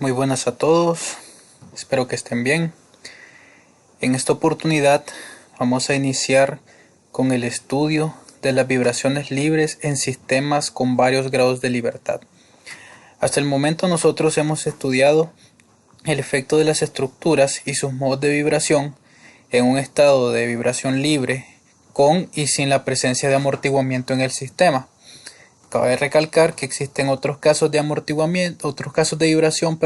Muy buenas a todos, espero que estén bien. En esta oportunidad vamos a iniciar con el estudio de las vibraciones libres en sistemas con varios grados de libertad. Hasta el momento nosotros hemos estudiado el efecto de las estructuras y sus modos de vibración en un estado de vibración libre con y sin la presencia de amortiguamiento en el sistema. Cabe recalcar que existen otros casos de amortiguamiento, otros casos de vibración,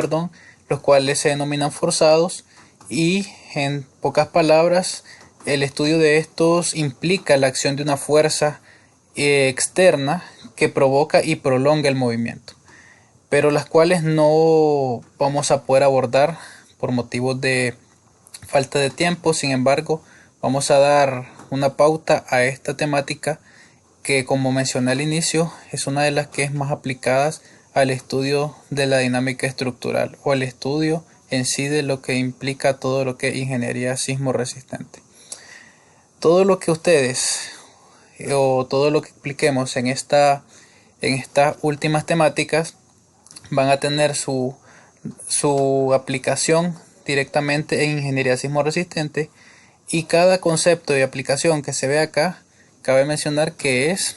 los cuales se denominan forzados y, en pocas palabras, el estudio de estos implica la acción de una fuerza externa que provoca y prolonga el movimiento, pero las cuales no vamos a poder abordar por motivos de falta de tiempo. Sin embargo, vamos a dar una pauta a esta temática que, como mencioné al inicio, es una de las que es más aplicadas al estudio de la dinámica estructural o al estudio en sí de lo que implica todo lo que es ingeniería sismo resistente. Todo lo que ustedes o todo lo que expliquemos en estas últimas temáticas van a tener su aplicación directamente en ingeniería sismo resistente, y cada concepto de aplicación que se ve acá cabe mencionar que es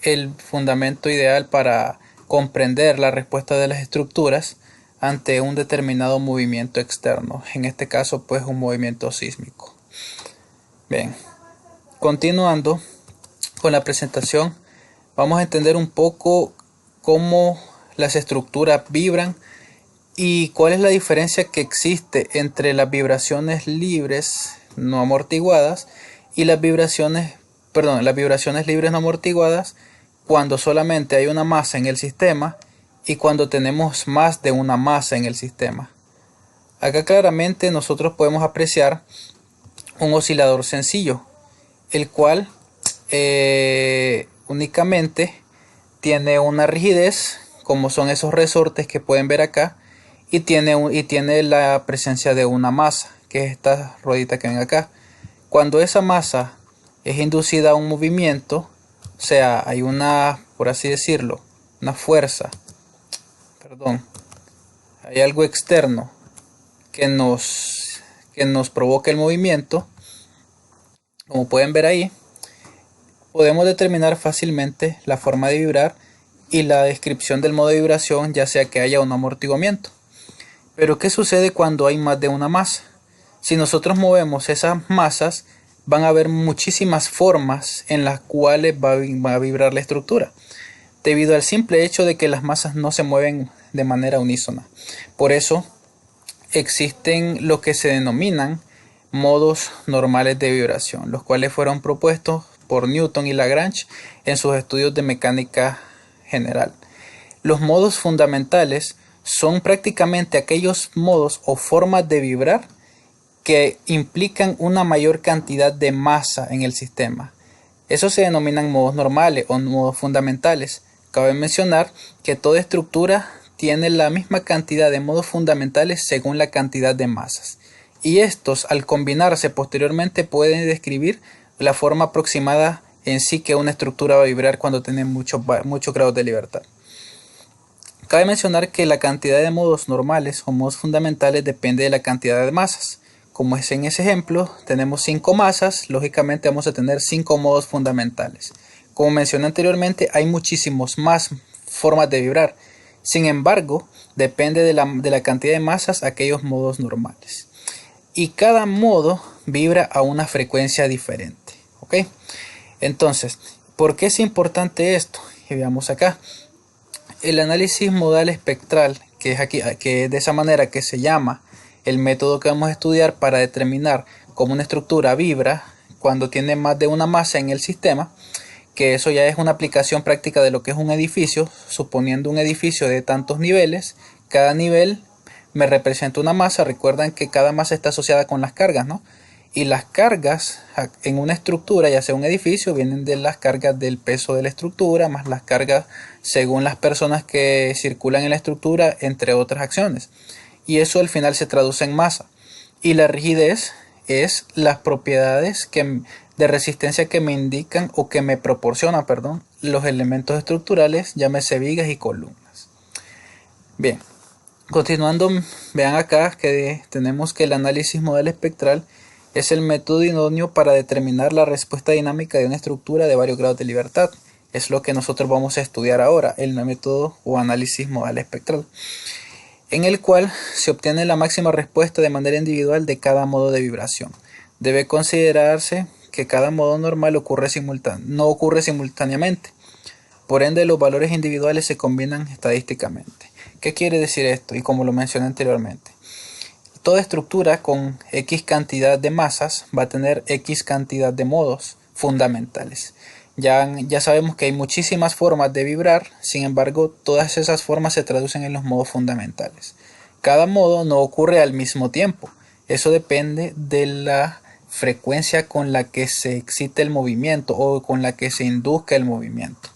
el fundamento ideal para comprender la respuesta de las estructuras ante un determinado movimiento externo, en este caso pues un movimiento sísmico. Bien, continuando con la presentación, vamos a entender un poco cómo las estructuras vibran y cuál es la diferencia que existe entre las vibraciones libres no amortiguadas y las vibraciones libres no amortiguadas cuando solamente hay una masa en el sistema y cuando tenemos más de una masa en el sistema. Acá claramente nosotros podemos apreciar un oscilador sencillo, el cual únicamente tiene una rigidez, como son esos resortes que pueden ver acá, y tiene la presencia de una masa, que es esta ruedita que ven acá. Cuando esa masa es inducida a un movimiento, o sea, hay una, por así decirlo, una fuerza, hay algo externo que nos provoca el movimiento, como pueden ver ahí, podemos determinar fácilmente la forma de vibrar y la descripción del modo de vibración, ya sea que haya un amortiguamiento. Pero ¿qué sucede cuando hay más de una masa? Si nosotros movemos esas masas, van a haber muchísimas formas en las cuales va a vibrar la estructura, debido al simple hecho de que las masas no se mueven de manera unísona. Por eso existen lo que se denominan modos normales de vibración, los cuales fueron propuestos por Newton y Lagrange en sus estudios de mecánica general. Los modos fundamentales son prácticamente aquellos modos o formas de vibrar que implican una mayor cantidad de masa en el sistema. Esos se denominan modos normales o modos fundamentales. Cabe mencionar que toda estructura tiene la misma cantidad de modos fundamentales según la cantidad de masas, y estos, al combinarse posteriormente, pueden describir la forma aproximada en sí que una estructura va a vibrar cuando tiene muchos grados de libertad. Cabe mencionar que la cantidad de modos normales o modos fundamentales depende de la cantidad de masas. Como es en ese ejemplo, tenemos 5 masas, lógicamente vamos a tener 5 modos fundamentales. Como mencioné anteriormente, hay muchísimos más formas de vibrar. Sin embargo, depende de la cantidad de masas aquellos modos normales. Y cada modo vibra a una frecuencia diferente. ¿Ok? Entonces, ¿por qué es importante esto? Y veamos acá. El análisis modal espectral, que es aquí, que es de esa manera que se llama el método que vamos a estudiar para determinar cómo una estructura vibra cuando tiene más de una masa en el sistema, que eso ya es una aplicación práctica de lo que es un edificio, suponiendo un edificio de tantos niveles. Cada nivel me representa una masa. Recuerdan que cada masa está asociada con las cargas, ¿no? Y las cargas en una estructura, ya sea un edificio, vienen de las cargas del peso de la estructura, más las cargas según las personas que circulan en la estructura, entre otras acciones. Y eso al final se traduce en masa. Y la rigidez es las propiedades de resistencia que me indican o que me proporcionan, los elementos estructurales, llámese vigas y columnas. Bien, Continuando, vean acá que tenemos que el análisis modal espectral es el método idóneo para determinar la respuesta dinámica de una estructura de varios grados de libertad. Es lo que nosotros vamos a estudiar ahora, el método o análisis modal espectral, en el cual se obtiene la máxima respuesta de manera individual de cada modo de vibración. Debe considerarse que cada modo normal no ocurre simultáneamente. Por ende, los valores individuales se combinan estadísticamente. ¿Qué quiere decir esto? Y como lo mencioné anteriormente, toda estructura con X cantidad de masas va a tener X cantidad de modos fundamentales. Ya sabemos que hay muchísimas formas de vibrar, sin embargo, todas esas formas se traducen en los modos fundamentales. Cada modo no ocurre al mismo tiempo. Eso depende de la frecuencia con la que se excite el movimiento o con la que se induzca el movimiento.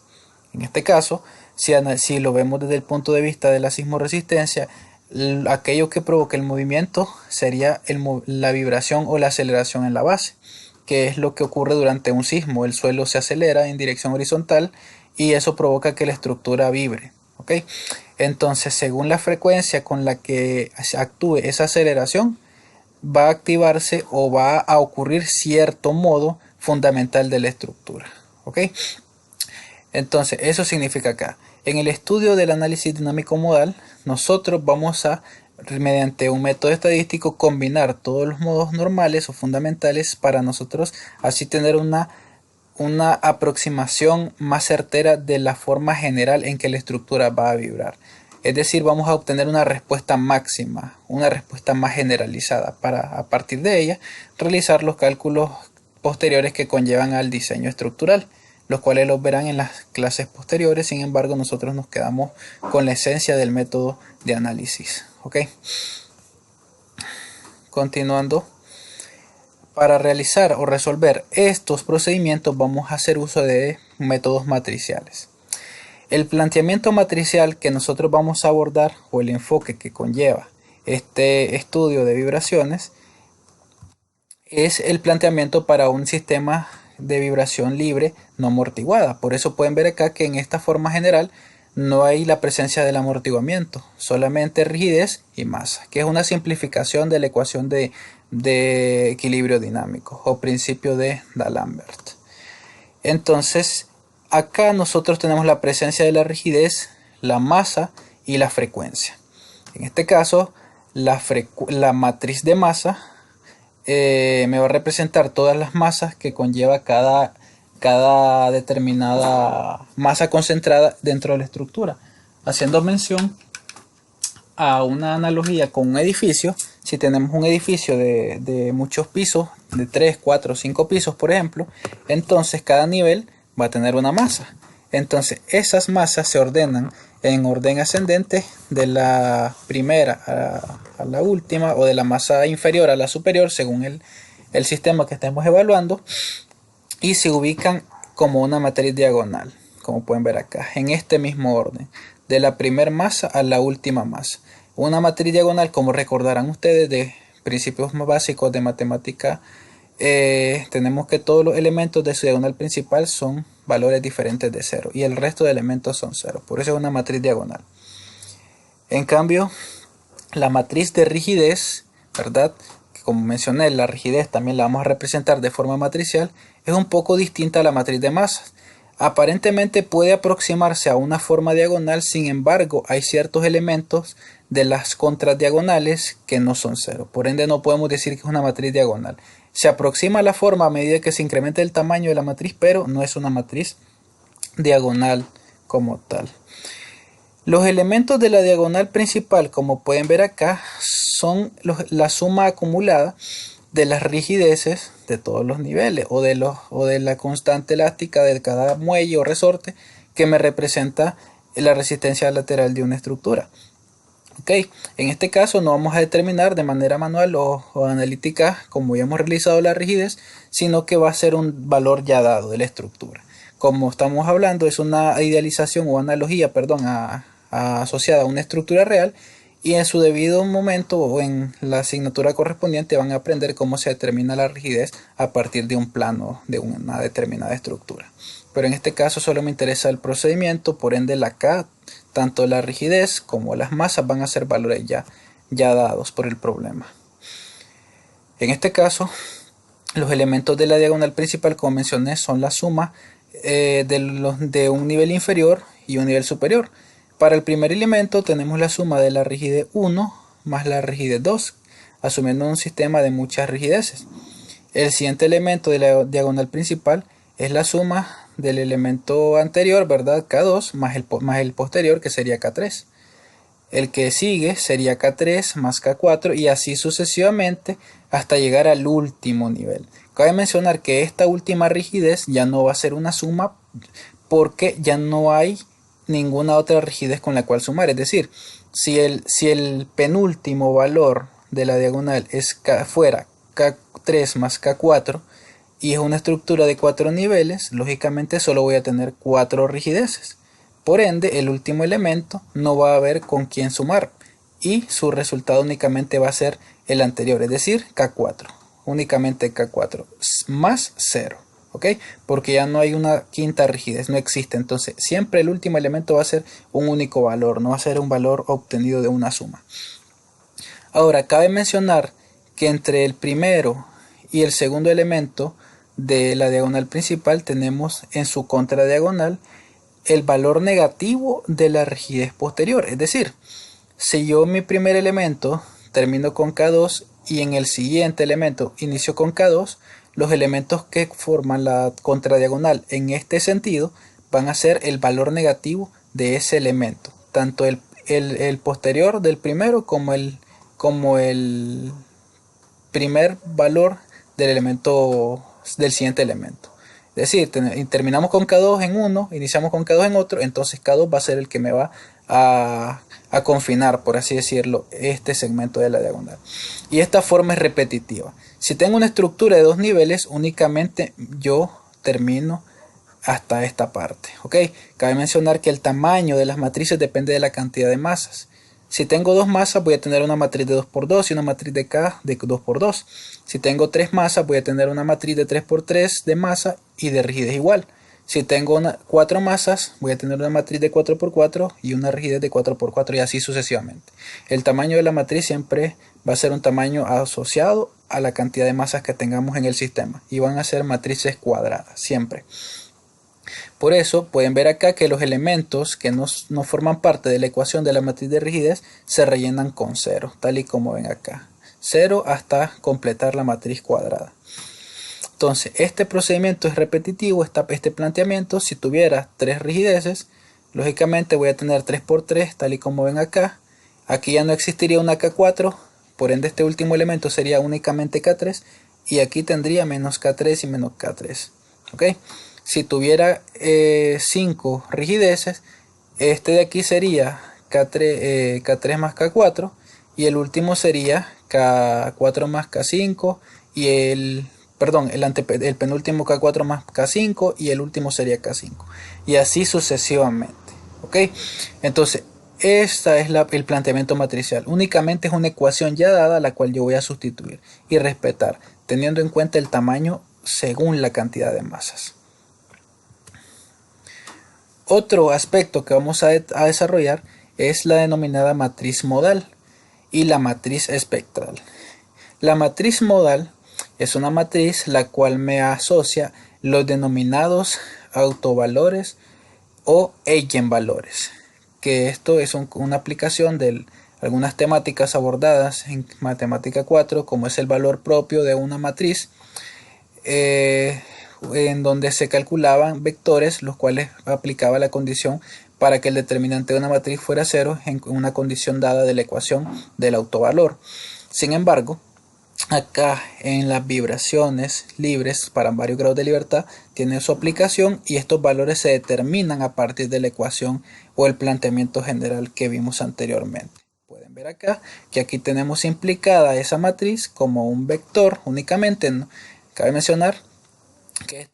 En este caso, si lo vemos desde el punto de vista de la sismoresistencia, aquello que provoca el movimiento sería la vibración o la aceleración en la base, que es lo que ocurre durante un sismo. El suelo se acelera en dirección horizontal y eso provoca que la estructura vibre. ¿Okay? Entonces, según la frecuencia con la que actúe esa aceleración, va a activarse o va a ocurrir cierto modo fundamental de la estructura. ¿Okay? Entonces, eso significa acá. En el estudio del análisis dinámico modal, nosotros vamos a, mediante un método estadístico, combinar todos los modos normales o fundamentales para nosotros así tener una aproximación más certera de la forma general en que la estructura va a vibrar. Es decir, vamos a obtener una respuesta máxima, una respuesta más generalizada para, a partir de ella, realizar los cálculos posteriores que conllevan al diseño estructural, los cuales los verán en las clases posteriores. Sin embargo, nosotros nos quedamos con la esencia del método de análisis. ¿Ok? Continuando, para realizar o resolver estos procedimientos vamos a hacer uso de métodos matriciales. El planteamiento matricial que nosotros vamos a abordar, o el enfoque que conlleva este estudio de vibraciones, es el planteamiento para un sistema de vibración libre no amortiguada. Por eso pueden ver acá que en esta forma general no hay la presencia del amortiguamiento, solamente rigidez y masa, que es una simplificación de la ecuación de equilibrio dinámico o principio de D'Alembert. Entonces, acá nosotros tenemos la presencia de la rigidez, la masa y la frecuencia. En este caso, la matriz de masa me va a representar todas las masas que conlleva cada determinada masa concentrada dentro de la estructura. Haciendo mención a una analogía con un edificio, si tenemos un edificio de muchos pisos, de 3, 4, 5 pisos por ejemplo, entonces cada nivel va a tener una masa. Entonces esas masas se ordenan en orden ascendente de la primera a la última, o de la masa inferior a la superior según el sistema que estemos evaluando, y se ubican como una matriz diagonal, como pueden ver acá, en este mismo orden, de la primera masa a la última masa. Una matriz diagonal, como recordarán ustedes de principios más básicos de matemática, tenemos que todos los elementos de su diagonal principal son valores diferentes de 0 y el resto de elementos son 0. Por eso es una matriz diagonal. En cambio, la matriz de rigidez, ¿verdad? Que como mencioné, la rigidez también la vamos a representar de forma matricial, es un poco distinta a la matriz de masas. Aparentemente puede aproximarse a una forma diagonal, sin embargo, hay ciertos elementos de las contradiagonales que no son 0. Por ende, no podemos decir que es una matriz diagonal. Se aproxima a la forma a medida que se incrementa el tamaño de la matriz, pero no es una matriz diagonal como tal. Los elementos de la diagonal principal, como pueden ver acá, son la suma acumulada de las rigideces de todos los niveles o de la constante elástica de cada muelle o resorte que me representa la resistencia lateral de una estructura. Okay. En este caso no vamos a determinar de manera manual o analítica como ya hemos realizado la rigidez, sino que va a ser un valor ya dado de la estructura. Como estamos hablando, es una idealización o analogía, asociada a una estructura real, y en su debido momento o en la asignatura correspondiente van a aprender cómo se determina la rigidez a partir de un plano de una determinada estructura. Pero en este caso solo me interesa el procedimiento, por ende la K, tanto la rigidez como las masas van a ser valores ya dados por el problema. En este caso, los elementos de la diagonal principal, como mencioné, son la suma de un nivel inferior y un nivel superior. Para el primer elemento tenemos la suma de la rigidez 1 más la rigidez 2, asumiendo un sistema de muchas rigideces. El siguiente elemento de la diagonal principal es la suma del elemento anterior, ¿verdad? K2 más el posterior, que sería K3. El que sigue sería K3 más K4 y así sucesivamente hasta llegar al último nivel. Cabe mencionar que esta última rigidez ya no va a ser una suma porque ya no hay ninguna otra rigidez con la cual sumar. Es decir, si el penúltimo valor de la diagonal fuera K3 más K4 y es una estructura de 4 niveles, lógicamente solo voy a tener 4 rigideces. Por ende, el último elemento no va a haber con quién sumar y su resultado únicamente va a ser el anterior, es decir, K4. Únicamente K4 más 0. ¿Ok? Porque ya no hay una quinta rigidez, no existe. Entonces, siempre el último elemento va a ser un único valor, no va a ser un valor obtenido de una suma. Ahora, cabe mencionar que entre el primero y el segundo elemento de la diagonal principal tenemos en su contradiagonal el valor negativo de la rigidez posterior. Es decir, si yo mi primer elemento termino con K2 y en el siguiente elemento inicio con K2, los elementos que forman la contradiagonal en este sentido van a ser el valor negativo de ese elemento, tanto el posterior del primero como el primer valor del elemento del siguiente elemento. Es decir, terminamos con K2 en uno, iniciamos con K2 en otro, entonces K2 va a ser el que me va a confinar, por así decirlo, este segmento de la diagonal. Y esta forma es repetitiva. Si tengo una estructura de 2 niveles, únicamente yo termino hasta esta parte. ¿Ok? Cabe mencionar que el tamaño de las matrices depende de la cantidad de masas. Si tengo 2 masas, voy a tener una matriz de 2×2 y una matriz de K de 2×2. Si tengo 3 masas, voy a tener una matriz de 3×3 de masa y de rigidez igual. Si tengo 4 masas, voy a tener una matriz de 4×4 y una rigidez de 4×4 y así sucesivamente. El tamaño de la matriz siempre va a ser un tamaño asociado a la cantidad de masas que tengamos en el sistema y van a ser matrices cuadradas, siempre. Por eso pueden ver acá que los elementos que no forman parte de la ecuación de la matriz de rigidez se rellenan con 0, tal y como ven acá. 0 hasta completar la matriz cuadrada. Entonces, este procedimiento es repetitivo, este planteamiento. Si tuviera 3 rigideces, lógicamente voy a tener 3×3, tal y como ven acá. Aquí ya no existiría una K4, por ende este último elemento sería únicamente K3, y aquí tendría menos K3 y menos K3. ¿Ok? Si tuviera 5 rigideces, este de aquí sería K3 más K4 y el último sería K4 más K5 y el penúltimo K4 más K5 y el último sería K5 y así sucesivamente. ¿Ok? Entonces este es el planteamiento matricial. Únicamente es una ecuación ya dada la cual yo voy a sustituir y respetar, teniendo en cuenta el tamaño según la cantidad de masas. Otro aspecto que vamos a desarrollar es la denominada matriz modal y la matriz espectral. La matriz modal es una matriz la cual me asocia los denominados autovalores o eigenvalores, que esto es una aplicación de algunas temáticas abordadas en matemática 4, como es el valor propio de una matriz, en donde se calculaban vectores, los cuales aplicaba la condición para que el determinante de una matriz fuera 0 en una condición dada de la ecuación del autovalor. Sin embargo, acá en las vibraciones libres para varios grados de libertad tiene su aplicación y estos valores se determinan a partir de la ecuación o el planteamiento general que vimos anteriormente. Pueden ver acá que aquí tenemos implicada esa matriz como un vector únicamente, ¿no? Cabe mencionar que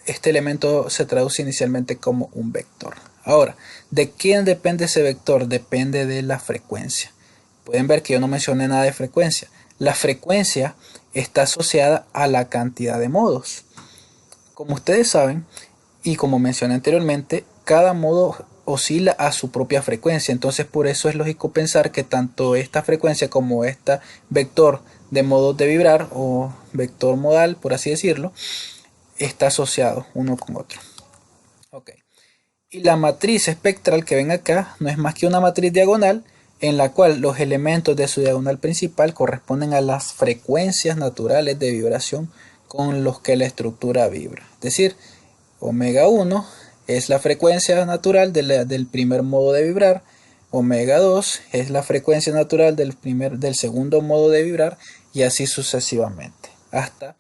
este elemento se traduce inicialmente como un vector. Ahora, ¿de quién depende ese vector? Depende de la frecuencia. pueden ver que yo no mencioné nada de frecuencia. La frecuencia está asociada a la cantidad de modos. Como ustedes saben, y como mencioné anteriormente, cada modo oscila a su propia frecuencia. Entonces por eso es lógico pensar que tanto esta frecuencia como este vector de modos de vibrar o vector modal, por así decirlo, está asociado uno con otro. Okay. Y la matriz espectral que ven acá no es más que una matriz diagonal en la cual los elementos de su diagonal principal corresponden a las frecuencias naturales de vibración con los que la estructura vibra. Es decir, omega 1 es la frecuencia natural del primer modo de vibrar, omega 2 es la frecuencia natural del segundo modo de vibrar y así sucesivamente, hasta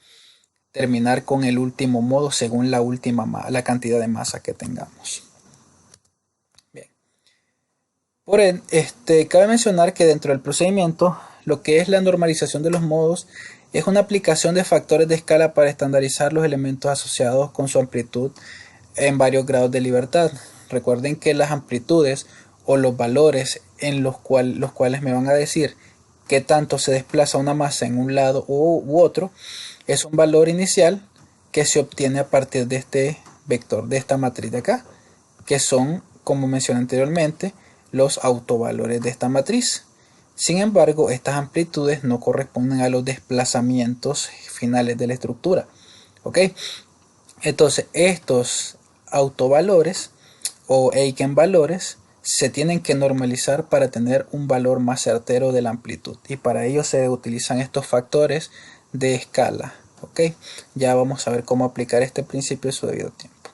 terminar con el último modo según la cantidad de masa que tengamos. Bien. Cabe mencionar que dentro del procedimiento, lo que es la normalización de los modos es una aplicación de factores de escala para estandarizar los elementos asociados con su amplitud en varios grados de libertad. Recuerden que las amplitudes o los valores en los cuales me van a decir qué tanto se desplaza una masa en un lado u otro es un valor inicial que se obtiene a partir de este vector, de esta matriz de acá, que son, como mencioné anteriormente, los autovalores de esta matriz. Sin embargo, estas amplitudes no corresponden a los desplazamientos finales de la estructura. ¿Ok? Entonces, estos autovalores o eigenvalores se tienen que normalizar para tener un valor más certero de la amplitud. Y para ello se utilizan estos factores de escala. ¿Ok? Ya vamos a ver cómo aplicar este principio en su debido tiempo.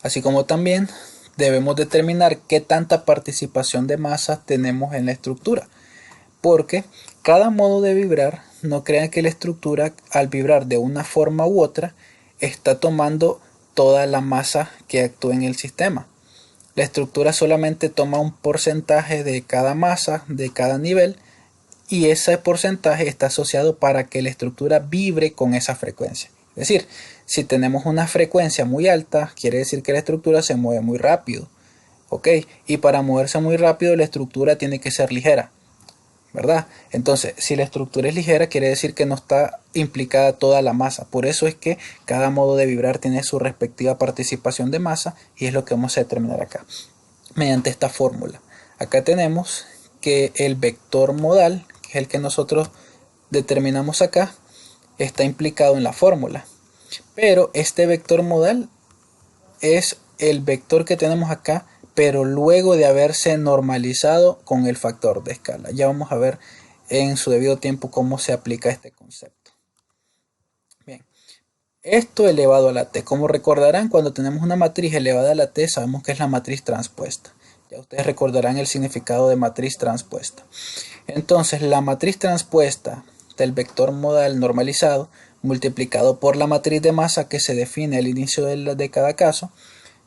Así como también debemos determinar qué tanta participación de masa tenemos en la estructura, porque cada modo de vibrar, no crean que la estructura al vibrar de una forma u otra está tomando toda la masa que actúa en el sistema. La estructura solamente toma un porcentaje de cada masa, de cada nivel, y ese porcentaje está asociado para que la estructura vibre con esa frecuencia. Es decir, si tenemos una frecuencia muy alta, quiere decir que la estructura se mueve muy rápido. ¿Ok? Y para moverse muy rápido la estructura tiene que ser ligera, ¿verdad? Entonces, si la estructura es ligera, quiere decir que no está implicada toda la masa. Por eso es que cada modo de vibrar tiene su respectiva participación de masa y es lo que vamos a determinar acá, mediante esta fórmula. Acá tenemos que el vector modal, que es el que nosotros determinamos acá, está implicado en la fórmula. Pero este vector modal es el vector que tenemos acá, pero luego de haberse normalizado con el factor de escala. Ya vamos a ver en su debido tiempo cómo se aplica este concepto. Bien, esto elevado a la t. Como recordarán, cuando tenemos una matriz elevada a la t, sabemos que es la matriz transpuesta. Ya ustedes recordarán el significado de matriz transpuesta. Entonces, la matriz transpuesta del vector modal normalizado multiplicado por la matriz de masa que se define al inicio de cada caso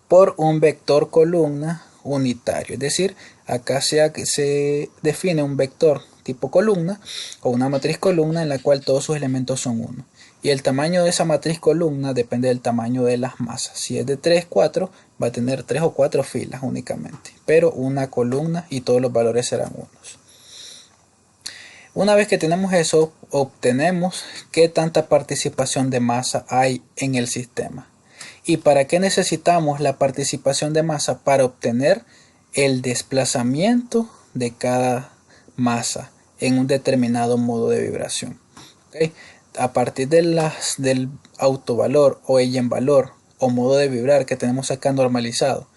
por un vector columna unitario. Es decir, acá se define un vector tipo columna o una matriz columna en la cual todos sus elementos son 1. Y el tamaño de esa matriz columna depende del tamaño de las masas. Si es de 3, 4, va a tener 3 o 4 filas únicamente, pero una columna y todos los valores serán 1. Una vez que tenemos eso, obtenemos qué tanta participación de masa hay en el sistema. ¿Y para qué necesitamos la participación de masa? Para obtener el desplazamiento de cada masa en un determinado modo de vibración. ¿Okay? A partir del autovalor o eigenvalor o modo de vibrar que tenemos acá normalizado,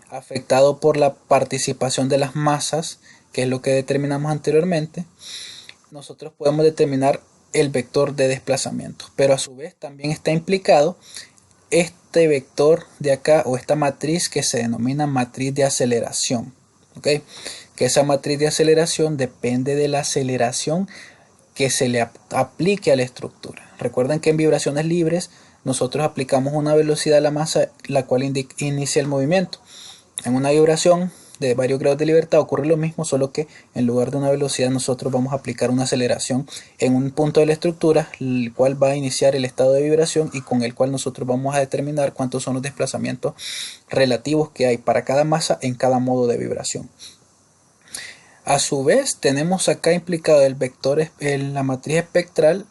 afectado por la participación de las masas, que es lo que determinamos anteriormente, nosotros podemos determinar el vector de desplazamiento, pero a su vez también está implicado este vector de acá o esta matriz que se denomina matriz de aceleración. ¿Ok? Que esa matriz de aceleración depende de la aceleración que se le aplique a la estructura. Recuerden que en vibraciones libres nosotros aplicamos una velocidad a la masa la cual inicia el movimiento. En una vibración de varios grados de libertad ocurre lo mismo, solo que en lugar de una velocidad nosotros vamos a aplicar una aceleración en un punto de la estructura, el cual va a iniciar el estado de vibración y con el cual nosotros vamos a determinar cuántos son los desplazamientos relativos que hay para cada masa en cada modo de vibración. A su vez, tenemos acá implicado el vector en la matriz espectral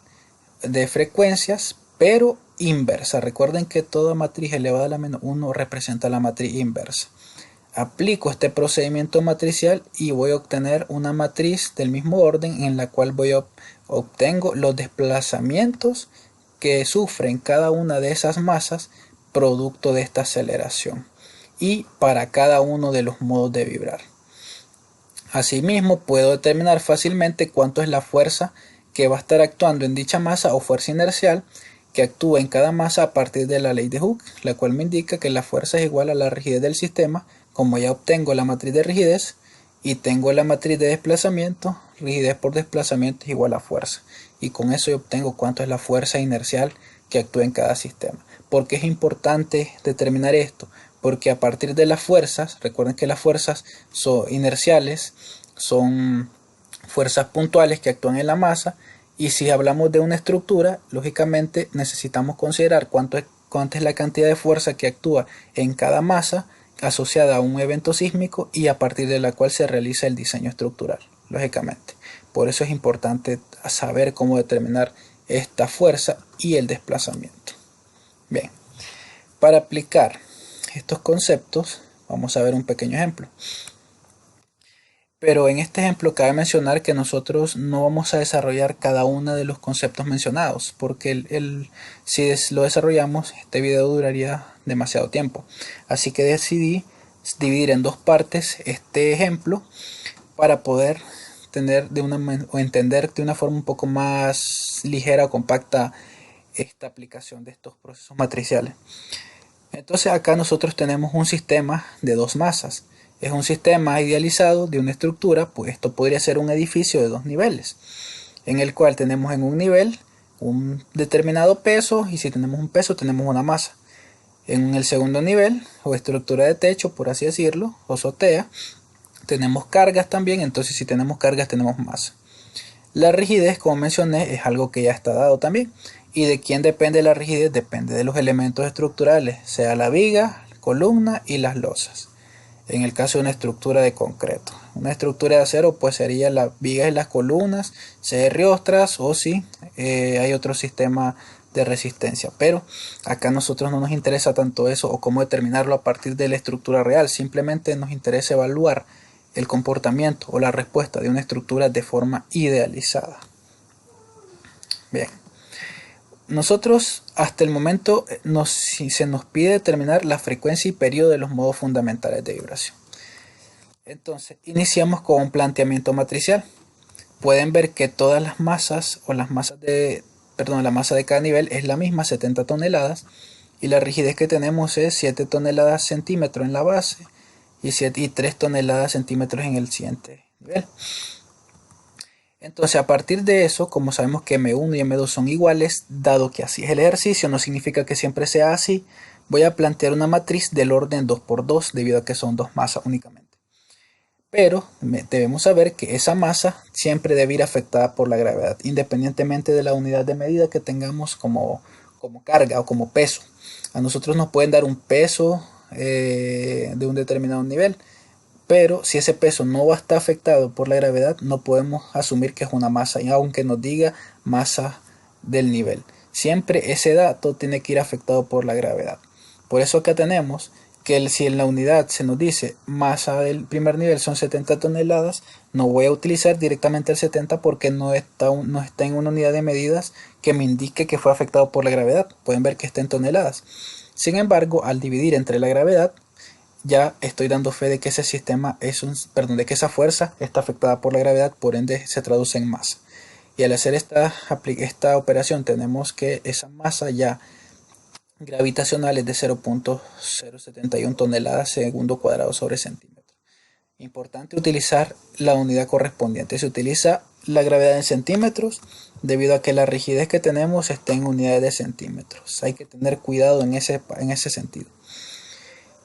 de frecuencias, pero inversa. Recuerden que toda matriz elevada a la menos 1 representa la matriz inversa. Aplico este procedimiento matricial y voy a obtener una matriz del mismo orden en la cual obtengo los desplazamientos que sufren cada una de esas masas producto de esta aceleración y para cada uno de los modos de vibrar. Asimismo, puedo determinar fácilmente cuánto es la fuerza que va a estar actuando en dicha masa o fuerza inercial que actúa en cada masa a partir de la ley de Hooke, la cual me indica que la fuerza es igual a la rigidez del sistema. Como ya obtengo la matriz de rigidez y tengo la matriz de desplazamiento, rigidez por desplazamiento es igual a fuerza. Y con eso yo obtengo cuánto es la fuerza inercial que actúa en cada sistema. ¿Por qué es importante determinar esto? Porque a partir de las fuerzas, recuerden que las fuerzas inerciales son fuerzas puntuales que actúan en la masa, y si hablamos de una estructura, lógicamente necesitamos considerar cuánto es la cantidad de fuerza que actúa en cada masa asociada a un evento sísmico y a partir de la cual se realiza el diseño estructural, lógicamente. Por eso es importante saber cómo determinar esta fuerza y el desplazamiento. Bien, para aplicar estos conceptos vamos a ver un pequeño ejemplo. Pero en este ejemplo cabe mencionar que nosotros no vamos a desarrollar cada uno de los conceptos mencionados, porque si lo desarrollamos, este video duraría demasiado tiempo. Así que decidí dividir en dos partes este ejemplo para poder entender de una forma un poco más ligera o compacta esta aplicación de estos procesos matriciales. Entonces acá nosotros tenemos un sistema de dos masas. Es un sistema idealizado de una estructura, pues esto podría ser un edificio de dos niveles, en el cual tenemos en un nivel un determinado peso y si tenemos un peso tenemos una masa. En el segundo nivel o estructura de techo, por así decirlo, o azotea, tenemos cargas también, entonces si tenemos cargas tenemos masa. La rigidez, como mencioné, es algo que ya está dado también. ¿Y de quién depende la rigidez? Depende de los elementos estructurales, sea la viga, la columna y las losas. En el caso de una estructura de concreto, una estructura de acero pues sería las vigas y las columnas, riostras o si hay otro sistema de resistencia. Pero acá a nosotros no nos interesa tanto eso o cómo determinarlo a partir de la estructura real, simplemente nos interesa evaluar el comportamiento o la respuesta de una estructura de forma idealizada. Bien. Nosotros hasta el momento se nos pide determinar la frecuencia y periodo de los modos fundamentales de vibración. Entonces iniciamos con un planteamiento matricial. Pueden ver que todas las masas o la masa de cada nivel es la misma, 70 toneladas, y la rigidez que tenemos es 7 toneladas centímetros en la base y 3 toneladas centímetros en el siguiente nivel. Entonces a partir de eso, como sabemos que M1 y M2 son iguales, dado que así es el ejercicio, no significa que siempre sea así, voy a plantear una matriz del orden 2×2 debido a que son dos masas únicamente. Pero debemos saber que esa masa siempre debe ir afectada por la gravedad, independientemente de la unidad de medida que tengamos como carga o como peso. A nosotros nos pueden dar un peso de un determinado nivel, pero si ese peso no va a estar afectado por la gravedad, no podemos asumir que es una masa, y aunque nos diga masa del nivel. Siempre ese dato tiene que ir afectado por la gravedad. Por eso acá tenemos que si en la unidad se nos dice masa del primer nivel son 70 toneladas, no voy a utilizar directamente el 70 porque no está en una unidad de medidas que me indique que fue afectado por la gravedad. Pueden ver que está en toneladas. Sin embargo, al dividir entre la gravedad, ya estoy dando fe de que ese sistema de que esa fuerza está afectada por la gravedad, por ende se traduce en masa. Y al hacer esta operación tenemos que esa masa ya gravitacional es de 0.071 toneladas segundo cuadrado sobre centímetro. Importante utilizar la unidad correspondiente. Se utiliza la gravedad en centímetros debido a que la rigidez que tenemos está en unidades de centímetros. Hay que tener cuidado en ese sentido.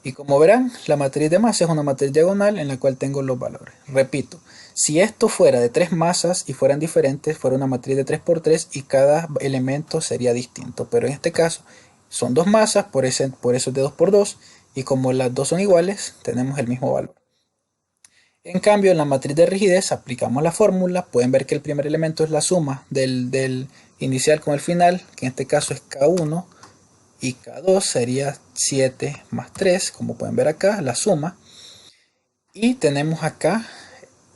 Y como verán, la matriz de masa es una matriz diagonal en la cual tengo los valores. Repito, si esto fuera de tres masas y fueran diferentes, fuera una matriz de 3×3 y cada elemento sería distinto. Pero en este caso son dos masas, por eso es de 2×2 y como las dos son iguales, tenemos el mismo valor. En cambio, en la matriz de rigidez aplicamos la fórmula. Pueden ver que el primer elemento es la suma del inicial con el final, que en este caso es K1, y K2 sería 7 más 3, como pueden ver acá, la suma. Y tenemos acá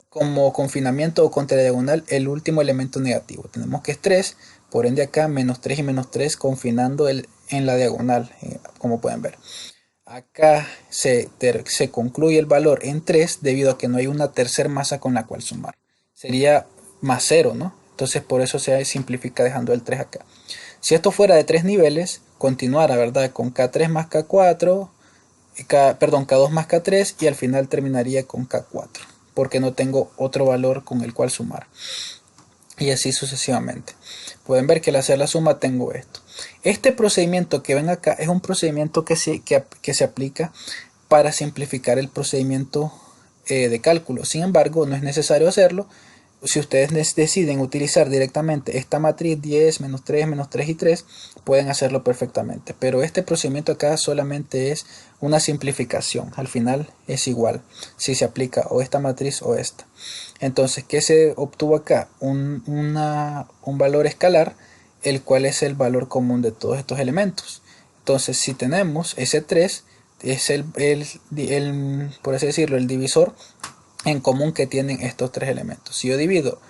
como confinamiento o contradiagonal el último elemento negativo. Tenemos que es 3, por ende acá menos 3 y menos 3 confinando en la diagonal, como pueden ver. Acá se concluye el valor en 3 debido a que no hay una tercera masa con la cual sumar. Sería más 0, ¿no? Entonces por eso se simplifica dejando el 3 acá. Si esto fuera de 3 niveles, continuara, ¿verdad? Con K3 más K4, K2 más K3 y al final terminaría con K4, porque no tengo otro valor con el cual sumar. Y así sucesivamente. Pueden ver que al hacer la suma tengo esto. Este procedimiento que ven acá es un procedimiento que se aplica para simplificar el procedimiento de cálculo. Sin embargo, no es necesario hacerlo. Si ustedes deciden utilizar directamente esta matriz 10, menos 3, menos 3 y 3, pueden hacerlo perfectamente. Pero este procedimiento acá solamente es una simplificación. Al final es igual si se aplica o esta matriz o esta. Entonces, ¿qué se obtuvo acá? Un valor escalar, el cual es el valor común de todos estos elementos. Entonces, si tenemos ese 3, es por así decirlo, el divisor en común que tienen estos tres elementos. Si yo divido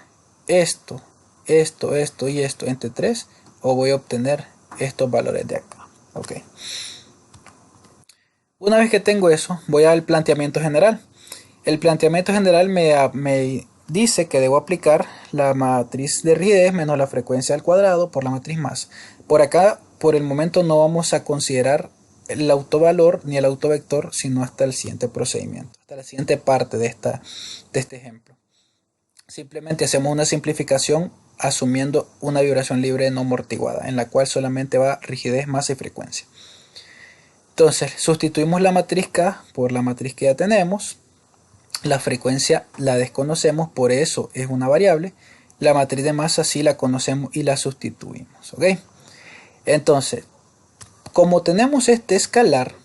esto y esto entre 3, voy a obtener estos valores de acá. Ok. Una vez que tengo eso, voy al planteamiento general. El planteamiento general me dice que debo aplicar la matriz de rigidez menos la frecuencia al cuadrado por la matriz masa. Por acá, por el momento, no vamos a considerar el autovalor ni el autovector, sino hasta el siguiente procedimiento, hasta la siguiente parte de este ejemplo. Simplemente hacemos una simplificación asumiendo una vibración libre no amortiguada, en la cual solamente va rigidez, masa y frecuencia. Entonces, sustituimos la matriz K por la matriz que ya tenemos. La frecuencia la desconocemos, por eso es una variable. La matriz de masa sí la conocemos y la sustituimos. ¿Ok? Entonces, como tenemos este escalar,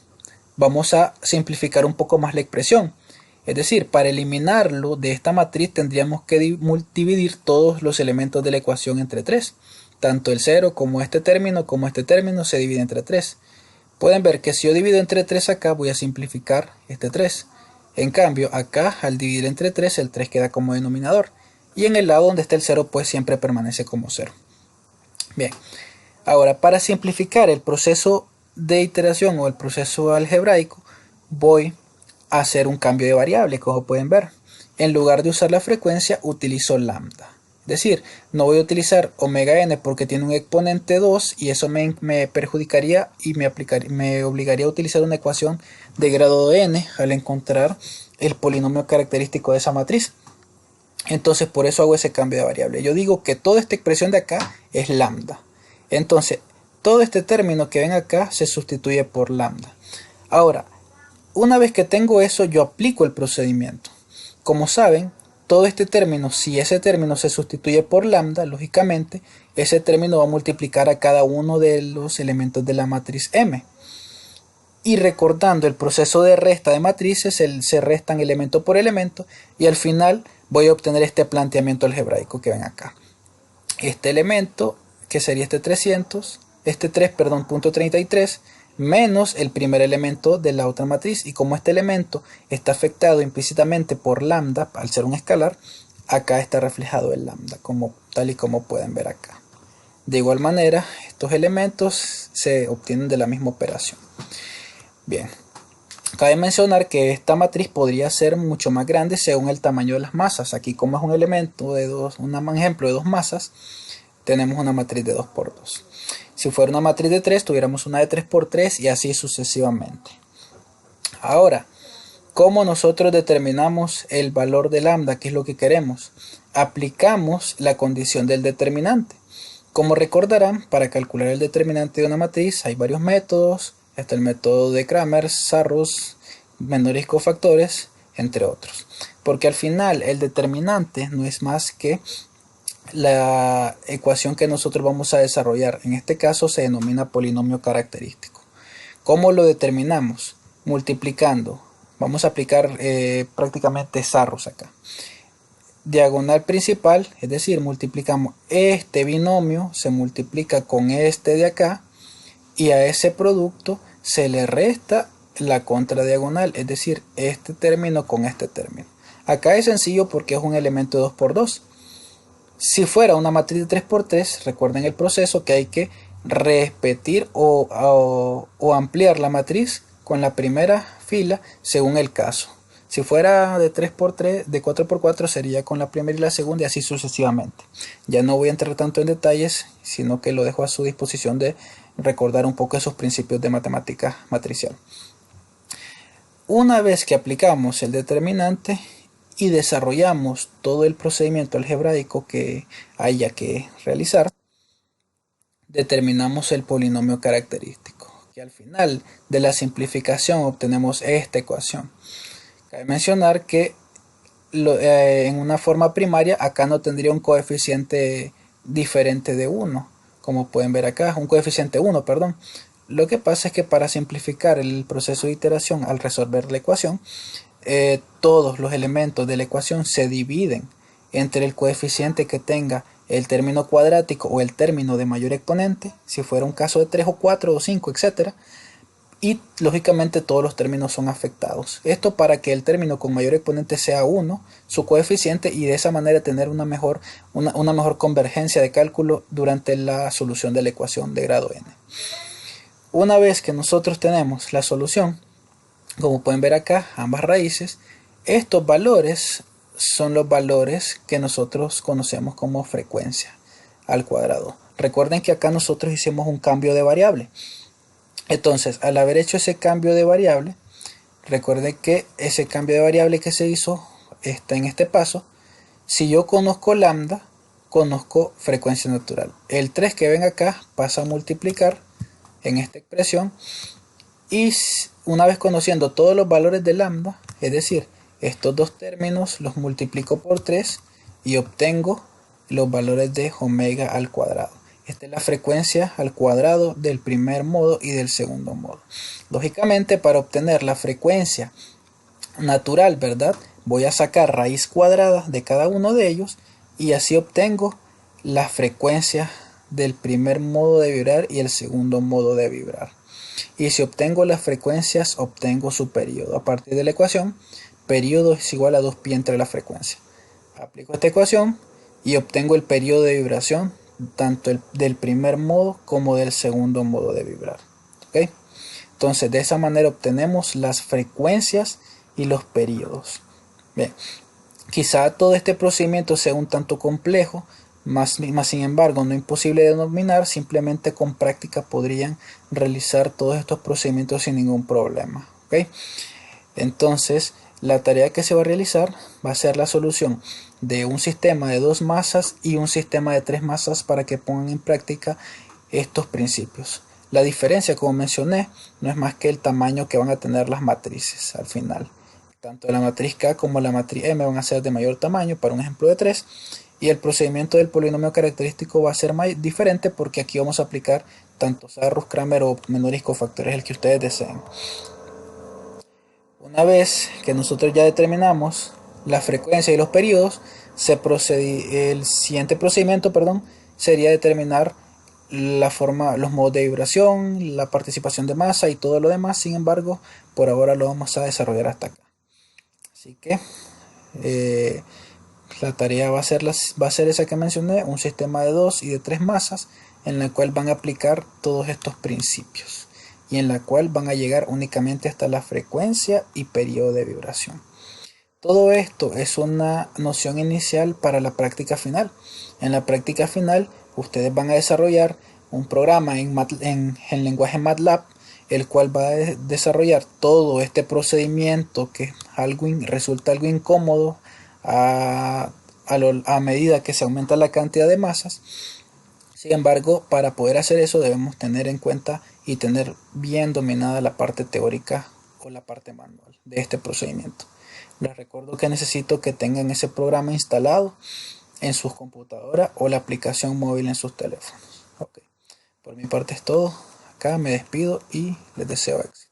vamos a simplificar un poco más la expresión. Es decir, para eliminarlo de esta matriz tendríamos que dividir todos los elementos de la ecuación entre 3. Tanto el 0 como este término se divide entre 3. Pueden ver que si yo divido entre 3 acá, voy a simplificar este 3. En cambio, acá al dividir entre 3, el 3 queda como denominador. Y en el lado donde está el 0, pues siempre permanece como 0. Bien. Ahora, para simplificar el proceso de iteración o el proceso algebraico, voy a hacer un cambio de variable, como pueden ver. En lugar de usar la frecuencia, utilizo lambda. Es decir, no voy a utilizar omega n porque tiene un exponente 2 y eso me perjudicaría y me obligaría a utilizar una ecuación de grado de n al encontrar el polinomio característico de esa matriz. Entonces, por eso hago ese cambio de variable. Yo digo que toda esta expresión de acá es lambda. Entonces, todo este término que ven acá se sustituye por lambda. Ahora, una vez que tengo eso, yo aplico el procedimiento. Como saben, todo este término, si ese término se sustituye por lambda, lógicamente, ese término va a multiplicar a cada uno de los elementos de la matriz M. Y recordando el proceso de resta de matrices, se restan elemento por elemento y al final voy a obtener este planteamiento algebraico que ven acá. Este elemento, que sería este 3.33, menos el primer elemento de la otra matriz, y como este elemento está afectado implícitamente por lambda, al ser un escalar, acá está reflejado el lambda, tal y como pueden ver acá. De igual manera, estos elementos se obtienen de la misma operación. Bien, cabe mencionar que esta matriz podría ser mucho más grande según el tamaño de las masas. Aquí, como es un elemento de un ejemplo de 2 masas, tenemos una matriz de 2×2. Si fuera una matriz de 3, tuviéramos una de 3×3 y así sucesivamente. Ahora, ¿cómo nosotros determinamos el valor de lambda? ¿Qué es lo que queremos? Aplicamos la condición del determinante. Como recordarán, para calcular el determinante de una matriz hay varios métodos. Está el método de Cramer, Sarrus, menores cofactores, entre otros. Porque al final el determinante no es más que la ecuación que nosotros vamos a desarrollar. En este caso se denomina polinomio característico. ¿Cómo lo determinamos? Multiplicando Vamos a aplicar prácticamente Sarrus acá. Diagonal principal, es decir, multiplicamos este binomio, se multiplica con este de acá, y a ese producto se le resta la contradiagonal, es decir, este término con este término. Acá es sencillo porque es un elemento de 2 por 2. Si fuera una matriz de 3 por 3, recuerden el proceso que hay que repetir o ampliar la matriz con la primera fila según el caso. Si fuera de 3 por 3, de 4 por 4 sería con la primera y la segunda y así sucesivamente. Ya no voy a entrar tanto en detalles, sino que lo dejo a su disposición de recordar un poco esos principios de matemática matricial. Una vez que aplicamos el determinante y desarrollamos todo el procedimiento algebraico que haya que realizar, determinamos el polinomio característico. Y al final de la simplificación obtenemos esta ecuación. Cabe mencionar que en una forma primaria acá no tendría un coeficiente diferente de 1, como pueden ver acá, un coeficiente 1, perdón. Lo que pasa es que para simplificar el proceso de iteración al resolver la ecuación, todos los elementos de la ecuación se dividen entre el coeficiente que tenga el término cuadrático o el término de mayor exponente, si fuera un caso de 3 o 4 o 5, etc. Y lógicamente todos los términos son afectados. Esto para que el término con mayor exponente sea 1, su coeficiente, y de esa manera tener una mejor convergencia de cálculo durante la solución de la ecuación de grado n. Una vez que nosotros tenemos la solución, como pueden ver acá, ambas raíces, estos valores son los valores que nosotros conocemos como frecuencia al cuadrado. Recuerden que acá nosotros hicimos un cambio de variable. Entonces, al haber hecho ese cambio de variable, recuerden que ese cambio de variable que se hizo está en este paso. Si yo conozco lambda, conozco frecuencia natural. El 3 que ven acá pasa a multiplicar en esta expresión, y una vez conociendo todos los valores de lambda, es decir, estos dos términos los multiplico por 3 y obtengo los valores de omega al cuadrado. Esta es la frecuencia al cuadrado del primer modo y del segundo modo. Lógicamente, para obtener la frecuencia natural, ¿verdad?, voy a sacar raíz cuadrada de cada uno de ellos y así obtengo la frecuencia del primer modo de vibrar y el segundo modo de vibrar. Y si obtengo las frecuencias, obtengo su periodo. A partir de la ecuación, periodo es igual a 2π entre la frecuencia. Aplico esta ecuación y obtengo el periodo de vibración tanto del primer modo como del segundo modo de vibrar. ¿Okay? Entonces, de esa manera obtenemos las frecuencias y los periodos. Bien, quizá todo este procedimiento sea un tanto complejo, más sin embargo no imposible de denominar. Simplemente con práctica podrían realizar todos estos procedimientos sin ningún problema. ¿Okay? Entonces, la tarea que se va a realizar va a ser la solución de un sistema de 2 masas y un sistema de 3 masas para que pongan en práctica estos principios. La diferencia, como mencioné, no es más que el tamaño que van a tener las matrices al final. Tanto la matriz K como la matriz M van a ser de mayor tamaño, para un ejemplo de 3, y el procedimiento del polinomio característico va a ser diferente porque aquí vamos a aplicar tanto Sarrus, Kramer o menores cofactores, el que ustedes deseen. Una vez que nosotros ya determinamos la frecuencia y los periodos, el siguiente procedimiento, sería determinar la forma, los modos de vibración, la participación de masa y todo lo demás. Sin embargo, por ahora lo vamos a desarrollar hasta acá. Así que la tarea va a ser esa que mencioné, un sistema de 2 y de 3 masas, en la cual van a aplicar todos estos principios y en la cual van a llegar únicamente hasta la frecuencia y periodo de vibración. Todo esto es una noción inicial para la práctica final. En la práctica final, ustedes van a desarrollar un programa en lenguaje MATLAB, el cual va a desarrollar todo este procedimiento que resulta algo incómodo a medida que se aumenta la cantidad de masas. Sin embargo, para poder hacer eso debemos tener en cuenta y tener bien dominada la parte teórica o la parte manual de este procedimiento. Les recuerdo que necesito que tengan ese programa instalado en sus computadoras o la aplicación móvil en sus teléfonos. Okay. Por mi parte es todo. Acá me despido y les deseo éxito.